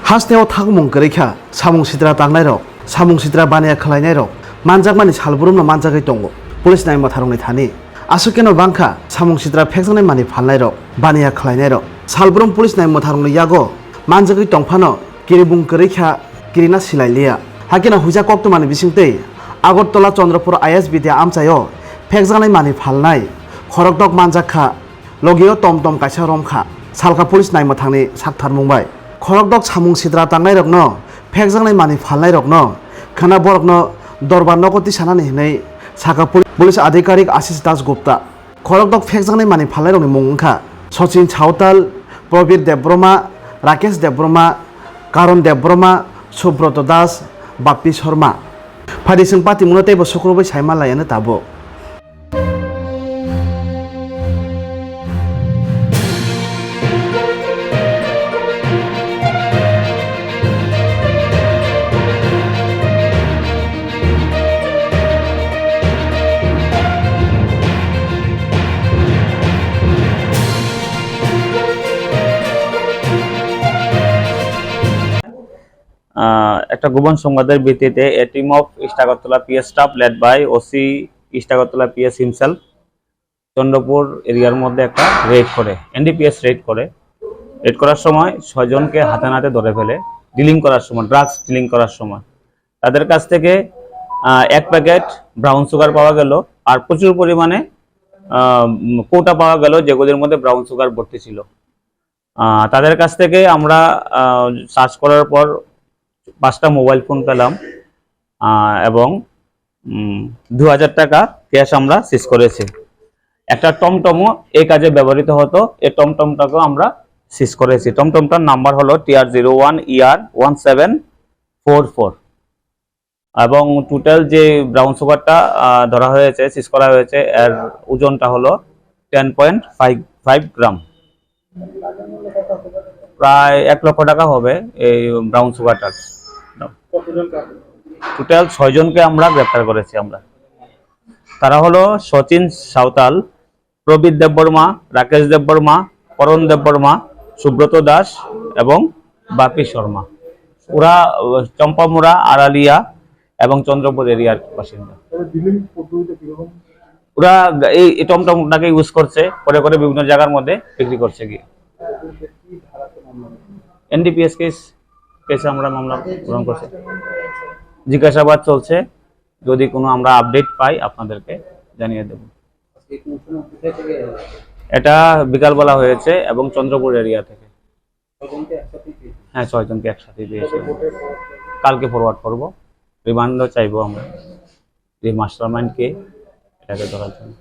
हास्टेव थागमुं गरैखा सामुं सिद्रा तांनाय रक सामुं सिद्रा बानिया खालायनाय रक मानजाकमानि सालबुरुमनो मानजागै दङ पुलिस नायमा थारंनि थानि आसुकेनो बांखा सामुं सिद्रा फेकजानाय मानि फालनाय रक बानिया खालायनाय रक सालबुरुम पुलिस नायमा थारंनि यागो मानजागै दंफानो किरिबुं गरैखा किरिना सिलायलिया हाकिना हुजा कक्तमानि बिसिंतै आगरतला चंद्रपुर आइएस बिद्या आमचायो फेकजानाय मानि फालनाय खरकदक मानजाखा लगियो टमटम कायसा रमखा सालका पुलिस नायमा थांनि साकथार मुंबाय खरकदक सामुं सिद्रा तांनाय रकनो फेकजानाय मानि फालनाय रकनो खाना बरकनो दरबार नगति सानानै हिनै साका पुलिस आधिकारिक आशिष दास गुप्ता खरकदक फेकजानाय मानि फालनाय रकनि मुंखा सचिन सावताल प्रबीर देबब्रमा राकेश देबब्रमा कारण देबब्रमा सुब्रत दास बाप्पी शर्मा फादिसों पाति मुनतेबो सुक्रबै सायमा लायानो ताबो একটা গোপন সংবাদের ভিত্তিতে a team of east Agartala PS staff led by OC east Agartala PS himself Chandrapur এরিয়ার মধ্যে একটা রেড করে এনডিপিএস রেড করার সময় 6 জনকে হাতে নাতে ধরে ফেলে ডিলিং করার সময় ড্রাগস ডিলিং করার সময় তাদের কাছ থেকে 1 প্যাকেট ব্রাউন সুগার পাওয়া গেল আর প্রচুর পরিমাণে কোটা পাওয়া গেল যেগুলোর মধ্যে ব্রাউন সুগার ভর্তি ছিল তাদের কাছ থেকে আমরা সার্চ করার পর 5টা মোবাইল ফোন পেলাম এবং 2000 টাকা ক্যাশ আমরা সিজ করেছি একটা টমটমও এই কাজে ব্যবহৃত হতো এই টমটমটাকেও আমরা সিজ করেছি টমটমটার নাম্বার হলো TR01ER1744 এবং টোটাল যে ব্রাউন সুগারটা ধরা হয়েছে সিজ করা হয়েছে এর ওজনটা হলো 10.55 গ্রাম প্রায় 1 লক্ষ টাকা হবে এই ব্রাউন সুগারটা টোটাল 6 জনকে আমরা গ্রেফতার করেছি আমরা তারা হলো সচিন সাঁওতাল প্রবীর দেববর্মা রাকেশ দেববর্মা করণ দেববর্মা সুব্রত দাস এবং বাপি শর্মা ওরা চম্পামুড়া আড়ালিয়া এবং চন্দ্রপুর এরিয়ার বাসিন্দা ওরা এই টমটমটাকে ইউজ করছে করে করে বিভিন্ন জায়গার মধ্যে বিক্রি করছে গিয়ে এনডিপিএস কেসে আমরা মামলা গ্রহণ করছি জিজ্ঞাসাবাদ চলছে যদি কোনো আমরা আপডেট পাই আপনাদেরকে জানিয়ে দেব এটা বিকালবেলা হয়েছে এবং চন্দ্রপুর এরিয়া থেকে হ্যাঁ 6 জনকে একসাথে দিয়েছে কালকে ফরওয়ার্ড করব রিমান্ডও চাইবো আমরা এই মাস্টারমাইন্ডকে এটাকে ধরার জন্য